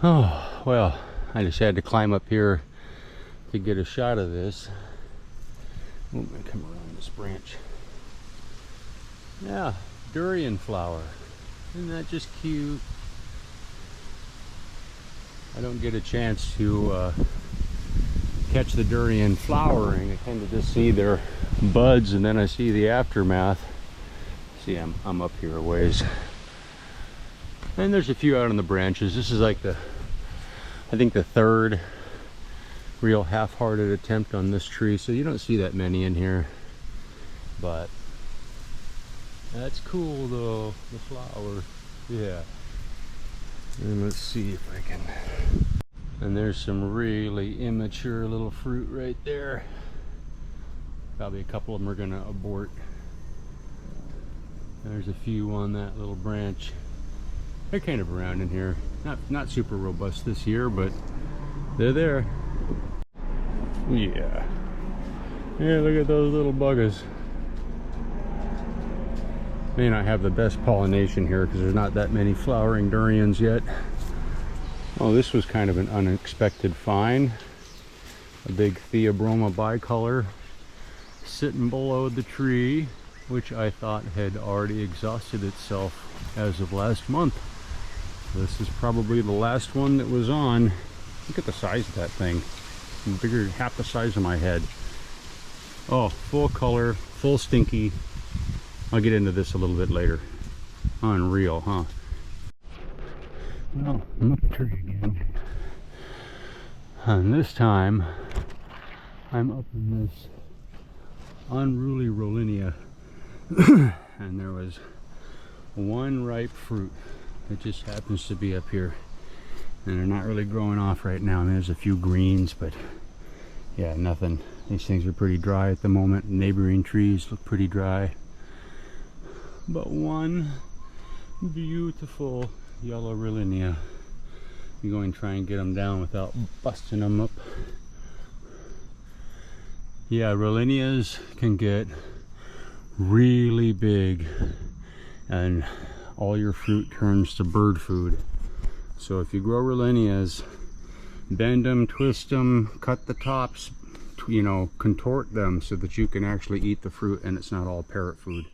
Oh, well, I just had to climb up here to get a shot of this. Oh, I'm gonna come around this branch. Yeah, durian flower. Isn't that just cute? I don't get a chance to catch the durian flowering. I tend to just see their buds and then I see the aftermath. See, I'm up here a ways. And there's a few out on the branches. This is like I think the third real half-hearted attempt on this tree, so you don't see that many in here. But that's cool though, the flower. Yeah. And let's see if I can. And there's some really immature little fruit right there. Probably a couple of them are gonna abort. There's a few on that little branch. They're kind of around in here. Not super robust this year, but they're there. Yeah. Yeah, look at those little buggers. May not have the best pollination here because there's not that many flowering durians yet. Oh, this was kind of an unexpected find. A big Theobroma bicolor sitting below the tree, which I thought had already exhausted itself as of last month. This is probably the last one that was on. Look at the size of that thing. It's bigger, half the size of my head. Oh, full color, full stinky. I'll get into this a little bit later. Unreal, huh? Well, I'm up a tree again. And this time, I'm up in this unruly Rollinia. And there was one ripe fruit. It just happens to be up here. And they're not really growing off right now. I mean, there's a few greens, but yeah, nothing. These things are pretty dry at the moment. Neighboring trees look pretty dry. But one beautiful yellow Rollinia. I'm going to try and get them down without busting them up. Yeah, Rollinias can get really big and all your fruit turns to bird food. So if you grow Rollinias, bend them, twist them, cut the tops, you know, contort them so that you can actually eat the fruit and it's not all parrot food.